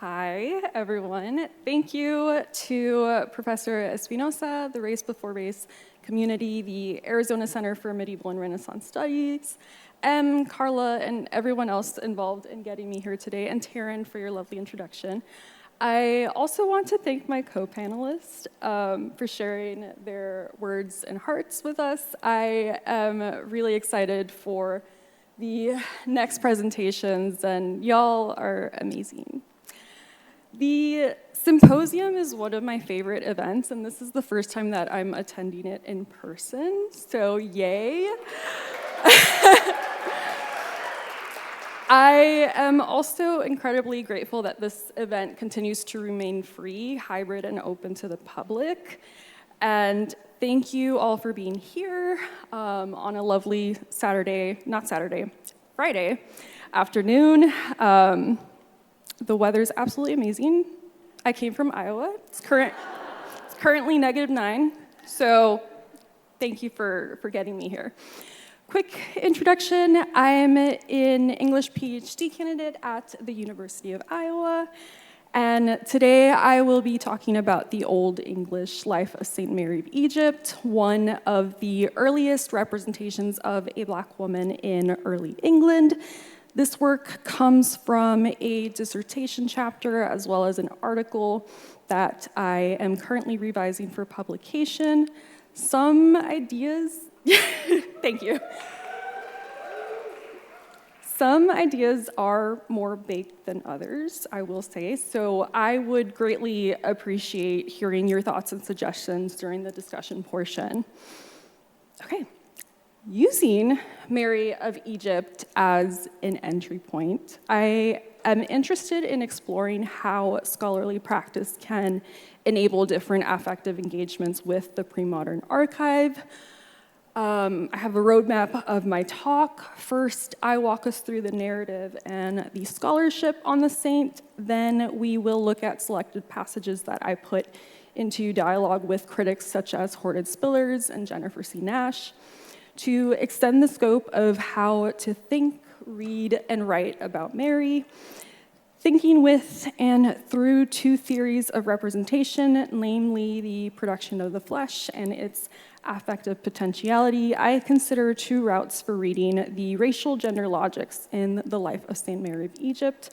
Hi, everyone. Thank you to Professor Espinosa, the RaceB4Race community, the Arizona Center for Medieval and Renaissance Studies, Carla, and everyone else involved in getting me here today, and Taryn for your lovely introduction. I also want to thank my co-panelists for sharing their words and hearts with us. I am really excited for the next presentations, and y'all are amazing. The symposium is one of my favorite events, and this is the first time that I'm attending it in person, so yay. I am also incredibly grateful that this event continues to remain free, hybrid, and open to the public. And thank you all for being here on a lovely Friday afternoon. The weather's absolutely amazing. I came from Iowa. It's currently -9, so thank you for getting me here. Quick introduction, I'm an English PhD candidate at the University of Iowa, and today I will be talking about the Old English life of St. Mary of Egypt, one of the earliest representations of a Black woman in early England. This work comes from a dissertation chapter as well as an article that I am currently revising for publication. Some ideas, thank you. Some ideas are more baked than others, I will say, so I would greatly appreciate hearing your thoughts and suggestions during the discussion portion. Okay. Using Mary of Egypt as an entry point, I am interested in exploring how scholarly practice can enable different affective engagements with the premodern archive. I have a roadmap of my talk. First, I walk us through the narrative and the scholarship on the saint. Then we will look at selected passages that I put into dialogue with critics such as Horton Spillers and Jennifer C. Nash to extend the scope of how to think, read, and write about Mary, thinking with and through two theories of representation, namely the production of the flesh and its affective potentiality. I consider two routes for reading the racial gender logics in the life of St. Mary of Egypt.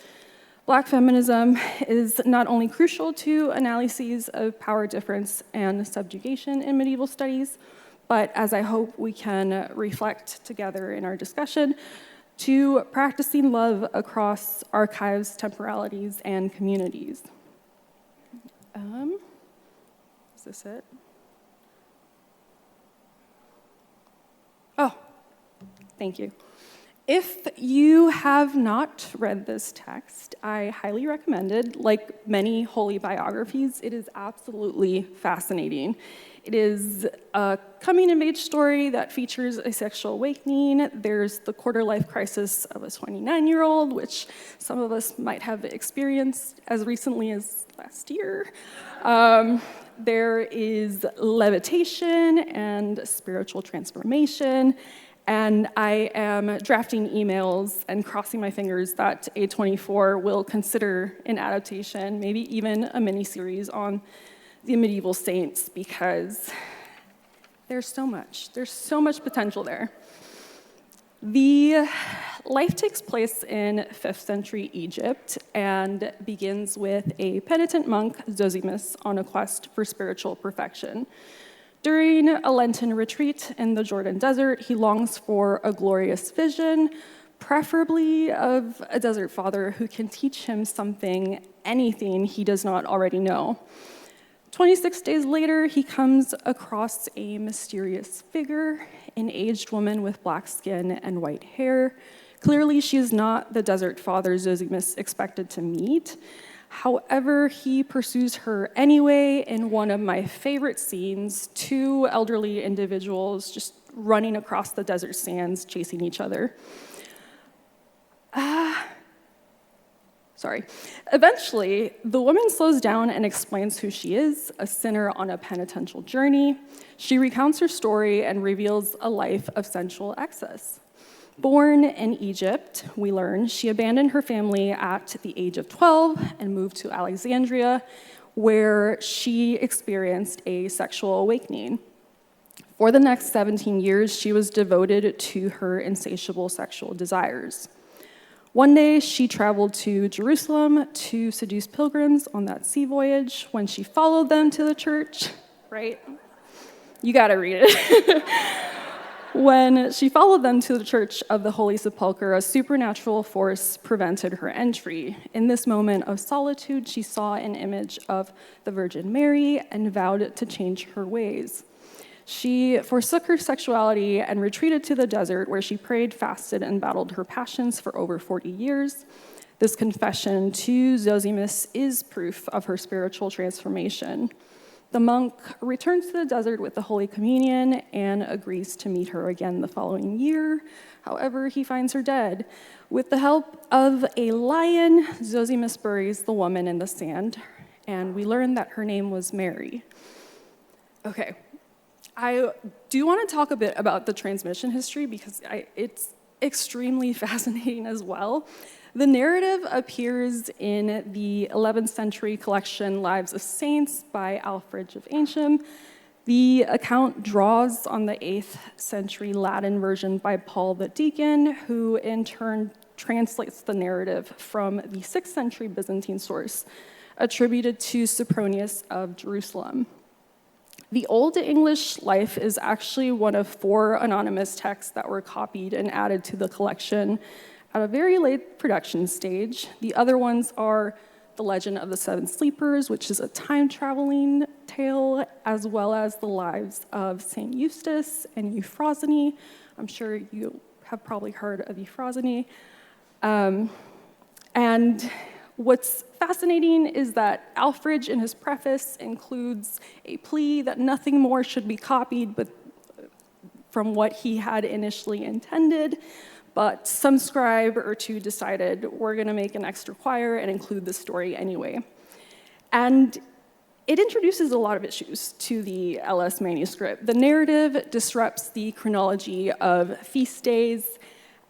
Black feminism is not only crucial to analyses of power difference and subjugation in medieval studies, but as I hope we can reflect together in our discussion, to practicing love across archives, temporalities, and communities. Is this it? Oh, thank you. If you have not read this text, I highly recommend it. Like many holy biographies, it is absolutely fascinating. It is a coming-of-age story that features a sexual awakening. There's the quarter-life crisis of a 29-year-old, which some of us might have experienced as recently as last year. There is levitation and spiritual transformation. And I am drafting emails and crossing my fingers that A24 will consider an adaptation, maybe even a mini-series on the medieval saints, because there's so much potential there. The life takes place in 5th century Egypt and begins with a penitent monk, Zosimus, on a quest for spiritual perfection. During a Lenten retreat in the Jordan desert, he longs for a glorious vision, preferably of a desert father who can teach him anything he does not already know. 26 days later, he comes across a mysterious figure, an aged woman with black skin and white hair. Clearly, she is not the desert father Zosimus expected to meet. However, he pursues her anyway in one of my favorite scenes, two elderly individuals just running across the desert sands, chasing each other. Eventually, the woman slows down and explains who she is, a sinner on a penitential journey. She recounts her story and reveals a life of sensual excess. Born in Egypt, we learn, she abandoned her family at the age of 12 and moved to Alexandria, where she experienced a sexual awakening. For the next 17 years, she was devoted to her insatiable sexual desires. One day, she traveled to Jerusalem to seduce pilgrims on that sea voyage. When she followed them to the church, right? You gotta read it. When she followed them to the Church of the Holy Sepulchre, a supernatural force prevented her entry. In this moment of solitude, she saw an image of the Virgin Mary and vowed to change her ways. She forsook her sexuality and retreated to the desert, where she prayed, fasted, and battled her passions for over 40 years. This confession to Zosimus is proof of her spiritual transformation. The monk returns to the desert with the Holy Communion and agrees to meet her again the following year. However, he finds her dead. With the help of a lion, Zosimus buries the woman in the sand, and we learn that her name was Mary. Okay, I do want to talk a bit about the transmission history because it's extremely fascinating as well. The narrative appears in the 11th century collection Lives of Saints by Alfred of Ancient. The account draws on the 8th century Latin version by Paul the Deacon, who in turn translates the narrative from the 6th century Byzantine source attributed to Sempronius of Jerusalem. The Old English Life is actually one of 4 anonymous texts that were copied and added to the collection at a very late production stage. The other ones are The Legend of the Seven Sleepers, which is a time-traveling tale, as well as the lives of St. Eustace and Euphrosyne. I'm sure you have probably heard of Euphrosyne. And what's fascinating is that Alfred, in his preface, includes a plea that nothing more should be copied but from what he had initially intended. But some scribe or two decided, we're going to make an extra choir and include the story anyway. And it introduces a lot of issues to the LS manuscript. The narrative disrupts the chronology of feast days,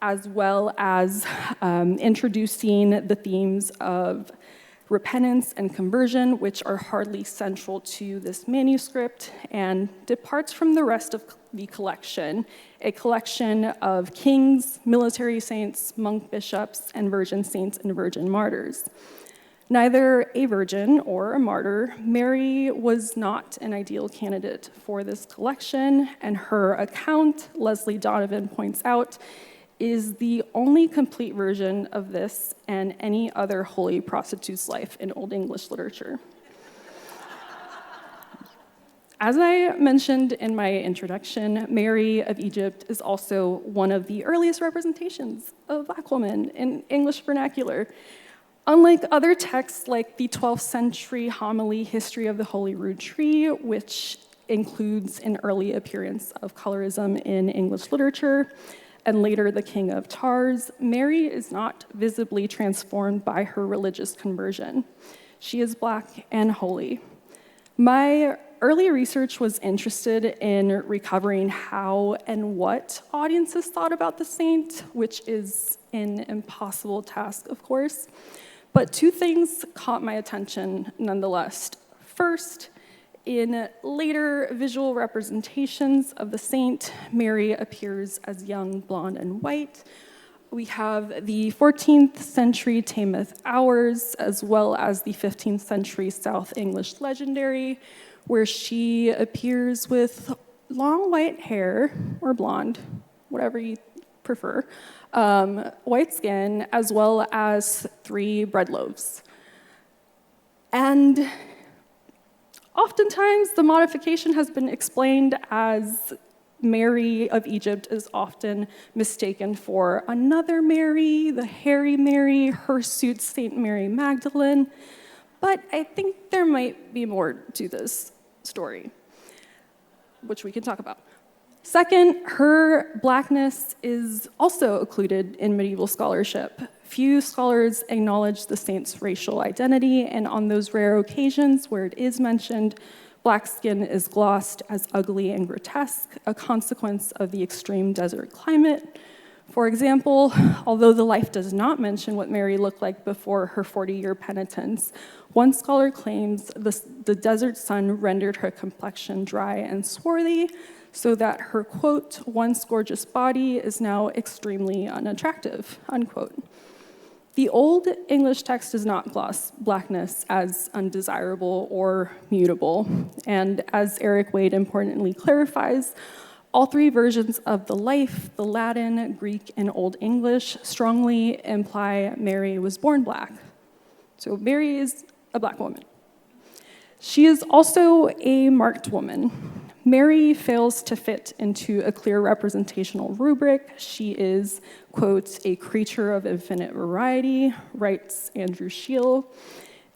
as well as introducing the themes of repentance and conversion, which are hardly central to this manuscript, and departs from the rest of the collection, a collection of kings, military saints, monk bishops, and virgin saints and virgin martyrs. Neither a virgin or a martyr, Mary was not an ideal candidate for this collection, and her account, Leslie Donovan points out, is the only complete version of this and any other holy prostitute's life in Old English literature. As I mentioned in my introduction, Mary of Egypt is also one of the earliest representations of Black women in English vernacular. Unlike other texts like the 12th century homily History of the Holy Rood Tree, which includes an early appearance of colorism in English literature, and later the King of Tars, Mary is not visibly transformed by her religious conversion. She is Black and holy. My early research was interested in recovering how and what audiences thought about the saint, which is an impossible task, of course. But 2 things caught my attention nonetheless. First, in later visual representations of the saint, Mary appears as young, blonde, and white. We have the 14th century Tameth Hours, as well as the 15th century South English Legendary, where she appears with long white hair, or blonde, whatever you prefer, white skin, as well as 3 bread loaves. And oftentimes, the modification has been explained as Mary of Egypt is often mistaken for another Mary, the hairy Mary, hirsute Saint Mary Magdalene, but I think there might be more to this story, which we can talk about. Second, her Blackness is also occluded in medieval scholarship. Few scholars acknowledge the saint's racial identity, and on those rare occasions where it is mentioned, Black skin is glossed as ugly and grotesque, a consequence of the extreme desert climate. For example, although the life does not mention what Mary looked like before her 40-year penitence, one scholar claims the desert sun rendered her complexion dry and swarthy, so that her, quote, once gorgeous body is now extremely unattractive, unquote. The Old English text does not gloss blackness as undesirable or mutable, and as Eric Wade importantly clarifies, all three versions of the life, the Latin, Greek, and Old English, strongly imply Mary was born black. So Mary is a black woman. She is also a marked woman. Mary fails to fit into a clear representational rubric. She is, quote, a creature of infinite variety, writes Andrew Scheel,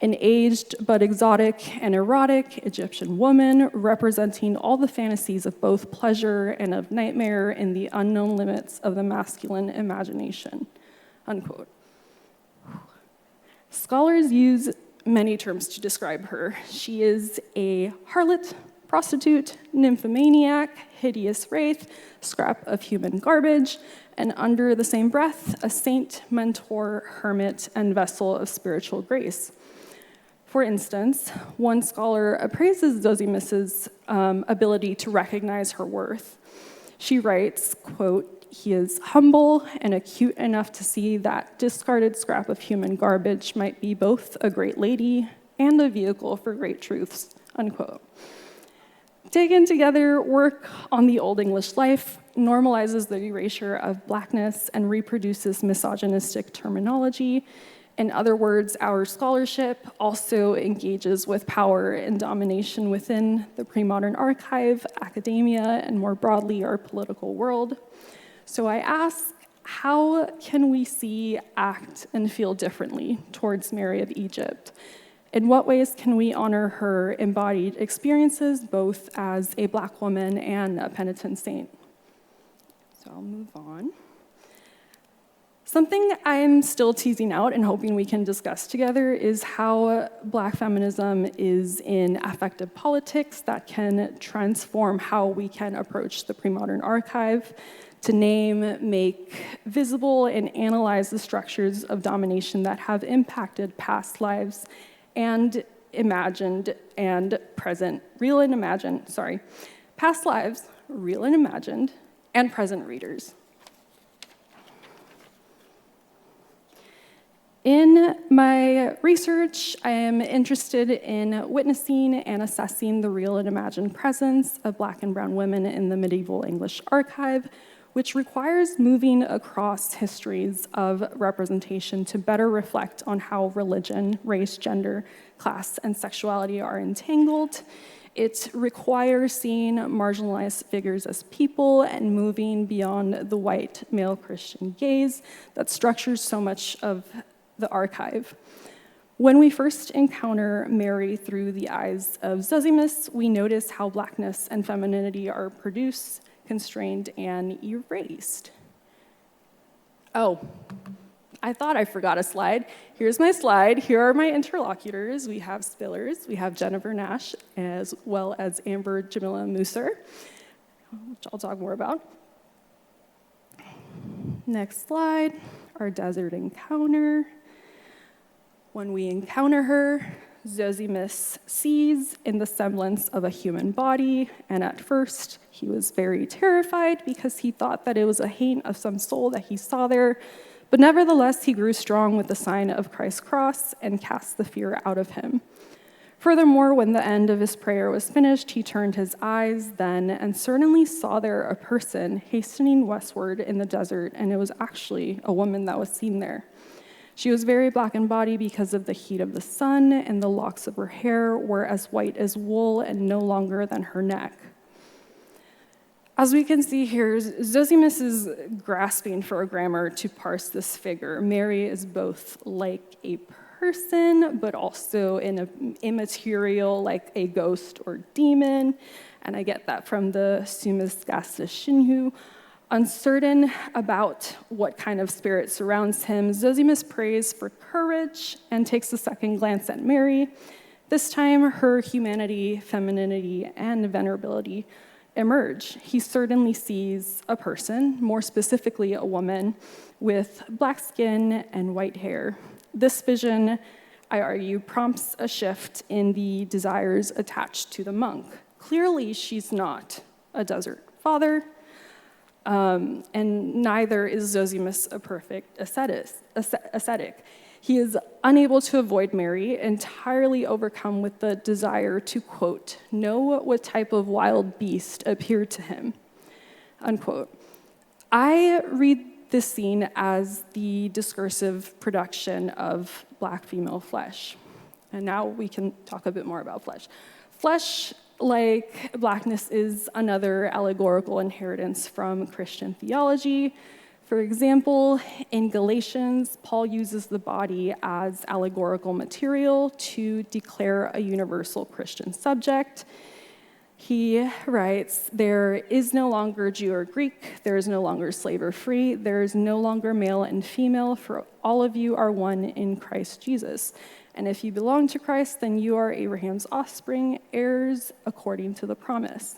an aged but exotic and erotic Egyptian woman representing all the fantasies of both pleasure and of nightmare in the unknown limits of the masculine imagination, unquote. Scholars use many terms to describe her. She is a harlot, prostitute, nymphomaniac, hideous wraith, scrap of human garbage, and under the same breath, a saint, mentor, hermit, and vessel of spiritual grace. For instance, one scholar appraises Zosimus's ability to recognize her worth. She writes, quote, he is humble and acute enough to see that discarded scrap of human garbage might be both a great lady and a vehicle for great truths, unquote. Taken together, work on the Old English life normalizes the erasure of blackness and reproduces misogynistic terminology. In other words, our scholarship also engages with power and domination within the pre-modern archive, academia, and more broadly, our political world. So I ask, how can we see, act, and feel differently towards Mary of Egypt? In what ways can we honor her embodied experiences, both as a Black woman and a penitent saint? So I'll move on. Something I'm still teasing out and hoping we can discuss together is how Black feminism is in affective politics that can transform how we can approach the pre-modern archive to name, make visible, and analyze the structures of domination that have impacted past lives and imagined and present, real and imagined, past lives, real and imagined, and present readers. In my research, I am interested in witnessing and assessing the real and imagined presence of Black and brown women in the medieval English archive, which requires moving across histories of representation to better reflect on how religion, race, gender, class, and sexuality are entangled. It requires seeing marginalized figures as people and moving beyond the white male Christian gaze that structures so much of the archive. When we first encounter Mary through the eyes of Zosimus, we notice how Blackness and femininity are produced, constrained, and erased. Oh, I thought I forgot a slide. Here's my slide. Here are my interlocutors. We have Spillers, we have Jennifer Nash, as well as Amber Jamila Musser, which I'll talk more about. Next slide, our desert encounter. When we encounter her, Zosimus sees in the semblance of a human body, and at first he was very terrified because he thought that it was a haint of some soul that he saw there, but nevertheless he grew strong with the sign of Christ's cross and cast the fear out of him. Furthermore, when the end of his prayer was finished, he turned his eyes then and certainly saw there a person hastening westward in the desert, and it was actually a woman that was seen there. She was very black in body because of the heat of the sun, and the locks of her hair were as white as wool and no longer than her neck. As we can see here, Zosimus is grasping for a grammar to parse this figure. Mary is both like a person, but also an immaterial, like a ghost or demon, and I get that from the Sumus Gasta Shinhu. Uncertain about what kind of spirit surrounds him, Zosimus prays for courage and takes a second glance at Mary. This time, her humanity, femininity, and venerability emerge. He certainly sees a person, more specifically a woman, with black skin and white hair. This vision, I argue, prompts a shift in the desires attached to the monk. Clearly, she's not a desert father, and neither is Zosimus a perfect ascetic. He is unable to avoid Mary, entirely overcome with the desire to, quote, know what type of wild beast appeared to him, unquote. I read this scene as the discursive production of black female flesh. And now we can talk a bit more about flesh. Flesh, like blackness, is another allegorical inheritance from Christian theology. For example, in Galatians, Paul uses the body as allegorical material to declare a universal Christian subject. He writes, there is no longer Jew or Greek, there is no longer slave or free, there is no longer male and female, for all of you are one in Christ Jesus. And if you belong to Christ, then you are Abraham's offspring, heirs according to the promise.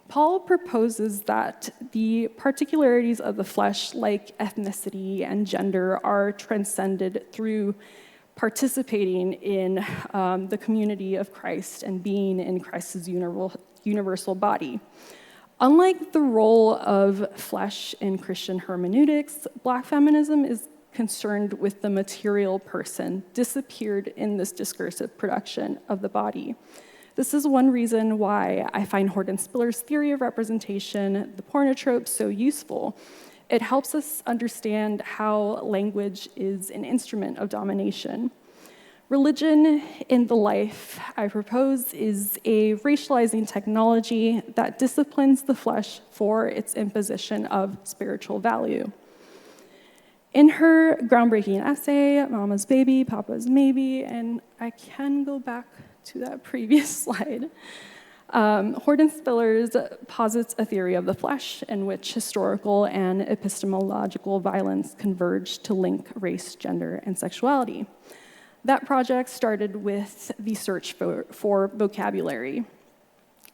Paul proposes that the particularities of the flesh, like ethnicity and gender, are transcended through participating in the community of Christ and being in Christ's universal body. Unlike the role of flesh in Christian hermeneutics, black feminism is concerned with the material person, disappeared in this discursive production of the body. This is one reason why I find Horton Spiller's theory of representation, the pornotrope, so useful. It helps us understand how language is an instrument of domination. Religion in the life I propose is a racializing technology that disciplines the flesh for its imposition of spiritual value. In her groundbreaking essay, Mama's Baby, Papa's Maybe, and I can go back to that previous slide, Horton Spillers posits a theory of the flesh in which historical and epistemological violence converge to link race, gender, and sexuality. That project started with the search for vocabulary.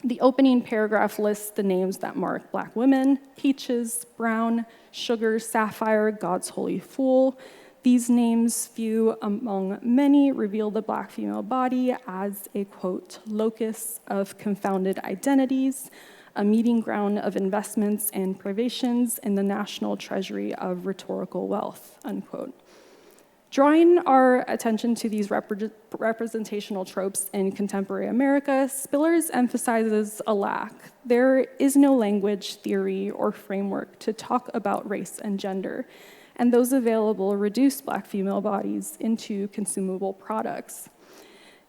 The opening paragraph lists the names that mark black women: peaches, brown, sugar, sapphire, God's holy fool. These names, few among many, reveal the black female body as a, quote, locus of confounded identities, a meeting ground of investments and privations, and the national treasury of rhetorical wealth, unquote. Drawing our attention to these representational tropes in contemporary America, Spillers emphasizes a lack. There is no language, theory, or framework to talk about race and gender, and those available reduce black female bodies into consumable products.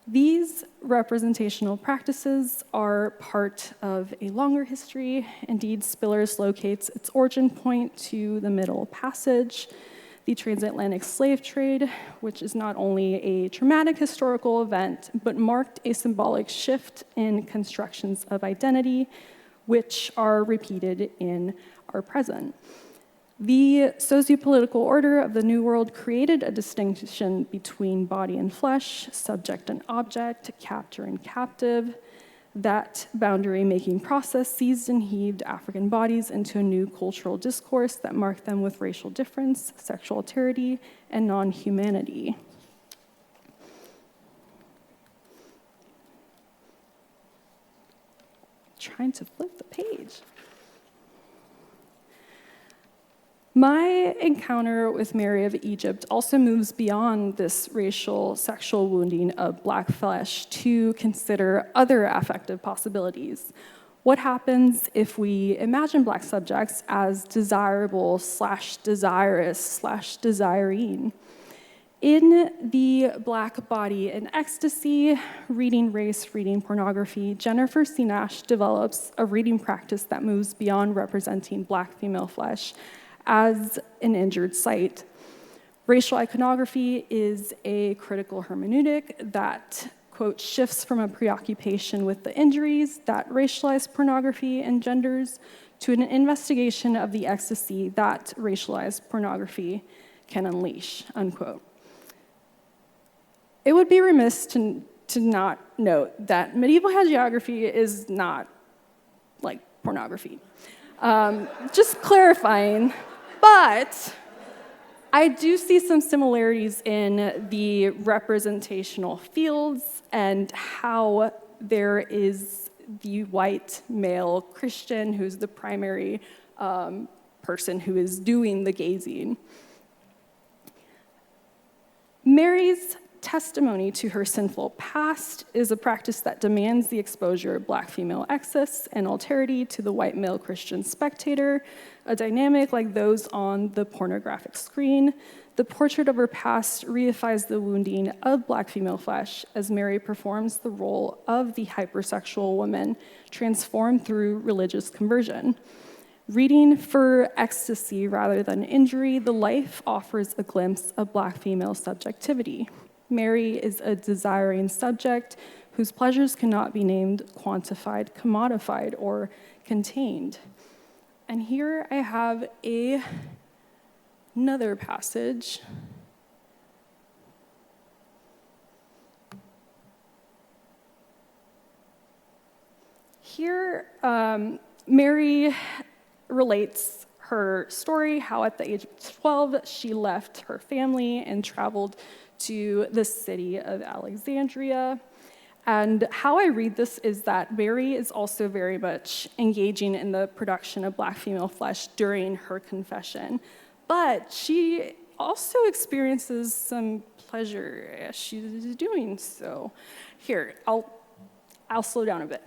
These representational practices are part of a longer history. Indeed, Spillers locates its origin point to the Middle Passage, the transatlantic slave trade, which is not only a traumatic historical event, but marked a symbolic shift in constructions of identity, which are repeated in our present. The sociopolitical order of the New World created a distinction between body and flesh, subject and object, captor and captive. That boundary-making process seized and heaved African bodies into a new cultural discourse that marked them with racial difference, sexual alterity, and non-humanity. Trying to flip the page. My encounter with Mary of Egypt also moves beyond this racial sexual wounding of black flesh to consider other affective possibilities. What happens if we imagine black subjects as desirable / desirous / desiring? In the Black Body in Ecstasy, Reading Race, Reading Pornography, Jennifer C. Nash develops a reading practice that moves beyond representing black female flesh as an injured site. Racial iconography is a critical hermeneutic that, quote, shifts from a preoccupation with the injuries that racialized pornography engenders to an investigation of the ecstasy that racialized pornography can unleash, unquote. It would be remiss to not note that medieval hagiography is not like pornography. Just clarifying, but I do see some similarities in the representational fields and how there is the white male Christian who's the primary person who is doing the gazing. Mary's testimony to her sinful past is a practice that demands the exposure of black female excess and alterity to the white male Christian spectator, a dynamic like those on the pornographic screen. The portrait of her past reifies the wounding of black female flesh as Mary performs the role of the hypersexual woman transformed through religious conversion. Reading for ecstasy rather than injury, the life offers a glimpse of black female subjectivity. Mary is a desiring subject whose pleasures cannot be named, quantified, commodified, or contained. And here I have another passage. Here, Mary relates her story, how at the age of 12, she left her family and traveled to the city of Alexandria. And how I read this is that Mary is also very much engaging in the production of black female flesh during her confession. But she also experiences some pleasure as she's doing so. Here, I'll slow down a bit.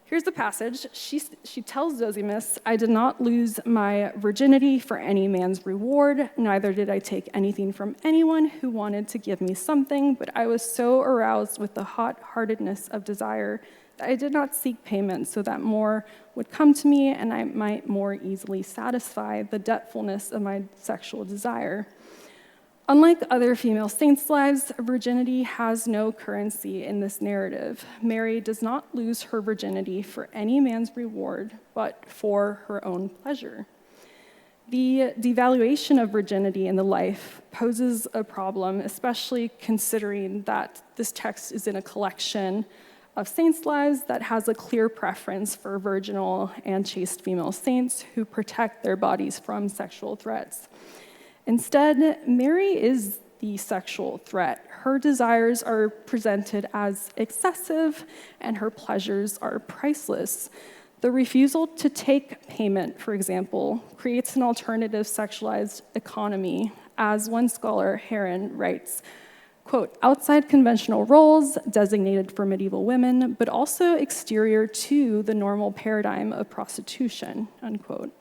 Here's the passage. She tells Zosimus, "I did not lose my virginity for any man's reward, neither did I take anything from anyone who wanted to give me something, but I was so aroused with the hot-heartedness of desire that I did not seek payment so that more would come to me and I might more easily satisfy the depthfulness of my sexual desire." Unlike other female saints' lives, virginity has no currency in this narrative. Mary does not lose her virginity for any man's reward, but for her own pleasure. The devaluation of virginity in the life poses a problem, especially considering that this text is in a collection of saints' lives that has a clear preference for virginal and chaste female saints who protect their bodies from sexual threats. Instead, Mary is the sexual threat. Her desires are presented as excessive, and her pleasures are priceless. The refusal to take payment, for example, creates an alternative sexualized economy. As one scholar, Heron, writes, quote, "outside conventional roles designated for medieval women, but also exterior to the normal paradigm of prostitution," unquote.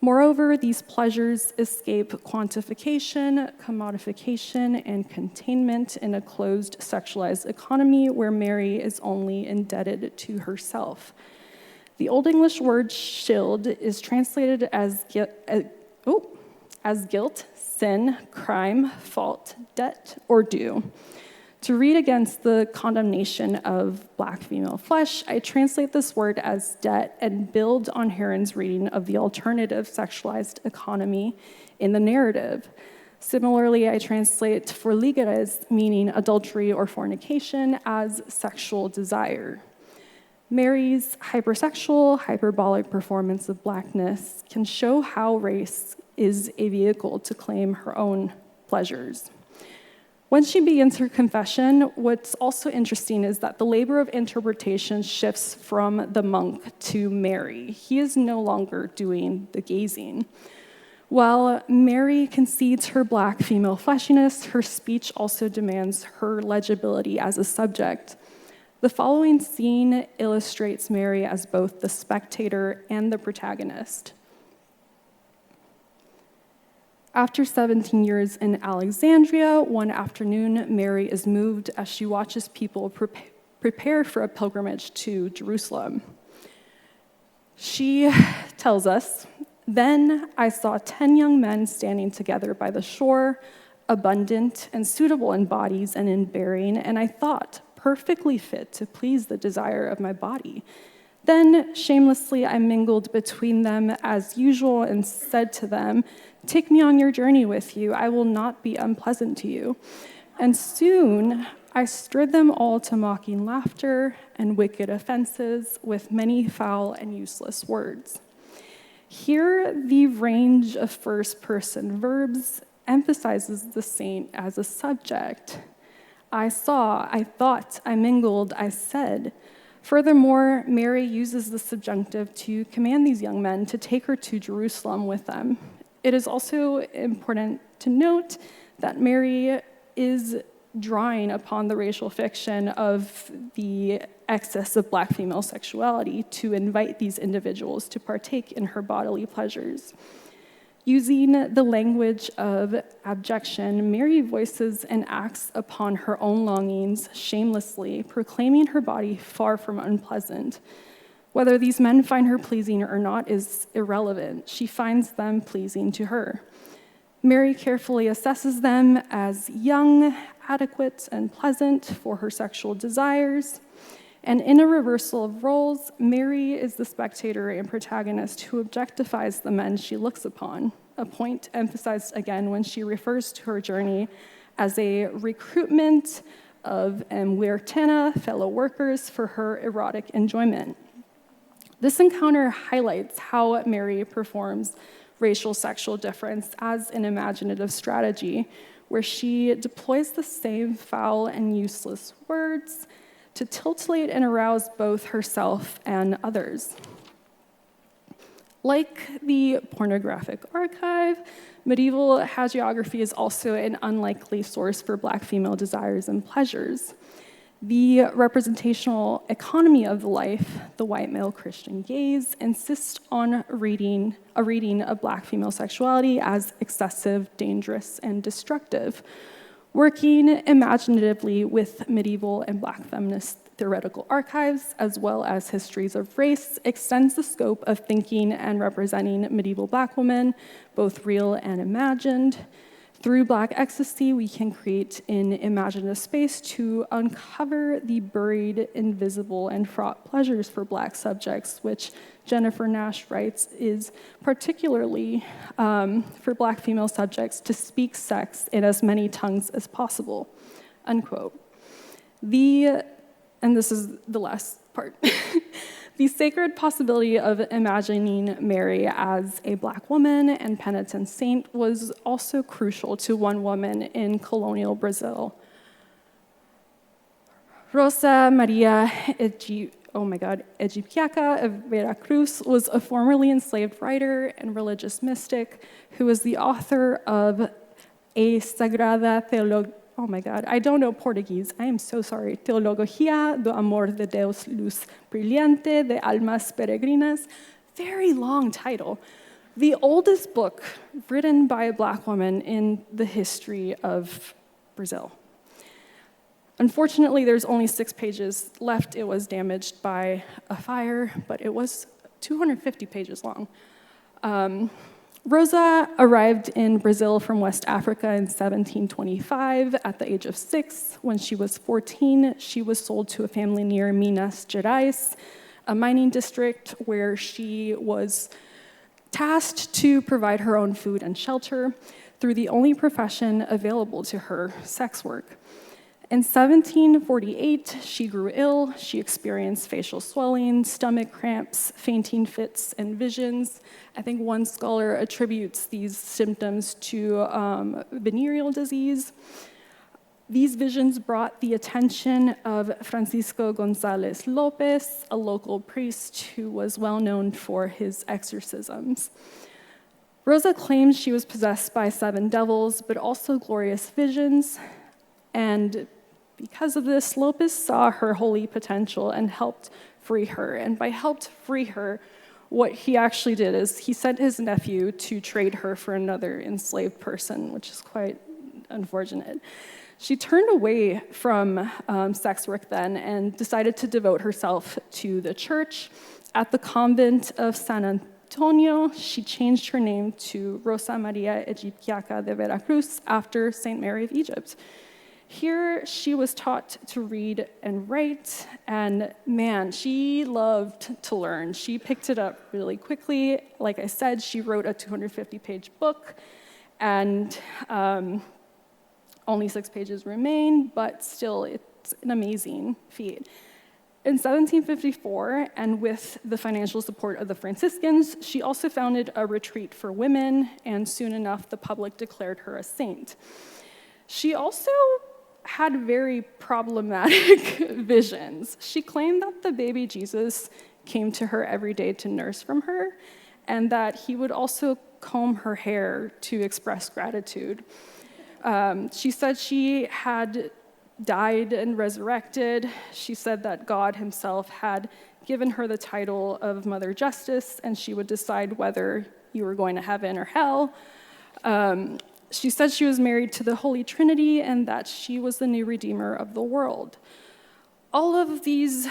Moreover, these pleasures escape quantification, commodification, and containment in a closed sexualized economy where Mary is only indebted to herself. The Old English word shield is translated as guilt, sin, crime, fault, debt, or due. To read against the condemnation of black female flesh, I translate this word as debt and build on Heron's reading of the alternative sexualized economy in the narrative. Similarly, I translate forligeres, meaning adultery or fornication, as sexual desire. Mary's hypersexual, hyperbolic performance of blackness can show how race is a vehicle to claim her own pleasures. When she begins her confession, what's also interesting is that the labor of interpretation shifts from the monk to Mary. He is no longer doing the gazing. While Mary concedes her black female fleshiness, her speech also demands her legibility as a subject. The following scene illustrates Mary as both the spectator and the protagonist. After 17 years in Alexandria, one afternoon, Mary is moved as she watches people prepare for a pilgrimage to Jerusalem. She tells us, "Then I saw 10 young men standing together by the shore, abundant and suitable in bodies and in bearing, and I thought, perfectly fit to please the desire of my body. Then, shamelessly, I mingled between them as usual and said to them, 'Take me on your journey with you. I will not be unpleasant to you.' And soon I stirred them all to mocking laughter and wicked offenses with many foul and useless words. Here, the range of first-person verbs emphasizes the saint as a subject. I saw, I thought, I mingled, I said. Furthermore, Mary uses the subjunctive to command these young men to take her to Jerusalem with them. It is also important to note that Mary is drawing upon the racial fiction of the excess of Black female sexuality to invite these individuals to partake in her bodily pleasures. Using the language of abjection, Mary voices and acts upon her own longings shamelessly, proclaiming her body far from unpleasant. Whether these men find her pleasing or not is irrelevant. She finds them pleasing to her. Mary carefully assesses them as young, adequate, and pleasant for her sexual desires. And in a reversal of roles, Mary is the spectator and protagonist who objectifies the men she looks upon, a point emphasized again when she refers to her journey as a recruitment of muertena, fellow workers, for her erotic enjoyment. This encounter highlights how Mary performs racial sexual difference as an imaginative strategy, where she deploys the same foul and useless words to titillate and arouse both herself and others. Like the pornographic archive, medieval hagiography is also an unlikely source for Black female desires and pleasures. The representational economy of the life, the white male Christian gaze, insists on a reading of Black female sexuality as excessive, dangerous, and destructive, working imaginatively with medieval and Black feminist theoretical archives, as well as histories of race, extends the scope of thinking and representing medieval Black women, both real and imagined. Through Black ecstasy, we can create an imaginative space to uncover the buried, invisible, and fraught pleasures for Black subjects, which Jennifer Nash writes is particularly for Black female subjects to speak sex in as many tongues as possible, unquote. And this is the last part. The sacred possibility of imagining Mary as a Black woman and penitent saint was also crucial to one woman in colonial Brazil. Rosa Maria Egipciaca of Veracruz was a formerly enslaved writer and religious mystic who was the author of a Sagrada Theologia. Oh my God, I don't know Portuguese. I am so sorry. Teologia do Amor de Deus Luz Brilhante de Almas Peregrinas. Very long title. The oldest book written by a Black woman in the history of Brazil. Unfortunately, there's only 6 pages left. It was damaged by a fire, but it was 250 pages long. Rosa arrived in Brazil from West Africa in 1725 at the age of 6. When she was 14, she was sold to a family near Minas Gerais, a mining district where she was tasked to provide her own food and shelter through the only profession available to her, sex work. In 1748, she grew ill. She experienced facial swelling, stomach cramps, fainting fits, and visions. I think one scholar attributes these symptoms to venereal disease. These visions brought the attention of Francisco González Lopez, a local priest who was well known for his exorcisms. Rosa claims she was possessed by 7 devils, but also glorious visions, and because of this, Lopez saw her holy potential and helped free her. And by helped free her, what he actually did is he sent his nephew to trade her for another enslaved person, which is quite unfortunate. She turned away from sex work then and decided to devote herself to the church. At the convent of San Antonio, she changed her name to Rosa Maria Egipciaca de Veracruz after Saint Mary of Egypt. Here, she was taught to read and write, and man, she loved to learn. She picked it up really quickly. Like I said, she wrote a 250-page book, and Only 6 pages remain, but still, it's an amazing feat. In 1754, and with the financial support of the Franciscans, she also founded a retreat for women, and soon enough, the public declared her a saint. She also had very problematic visions. She claimed that the baby Jesus came to her every day to nurse from her, and that he would also comb her hair to express gratitude. She said she had died and resurrected. She said that God himself had given her the title of Mother Justice, and she would decide whether you were going to heaven or hell. She said she was married to the Holy Trinity and that she was the new Redeemer of the world. All of these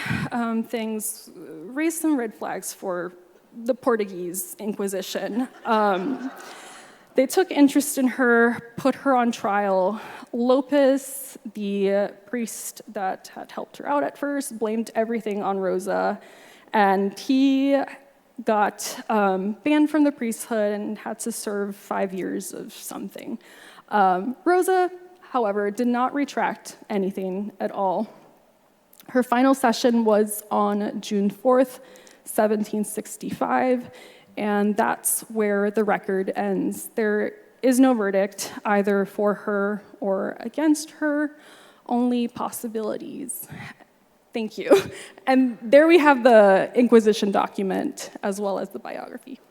things raised some red flags for the Portuguese Inquisition. They took interest in her, put her on trial. Lopez, the priest that had helped her out at first, blamed everything on Rosa, and he got banned from the priesthood and had to serve 5 years of something. Rosa, however, did not retract anything at all. Her final session was on June 4th, 1765, and that's where the record ends. There is no verdict either for her or against her, only possibilities. Thank you. And there we have the Inquisition document as well as the biography.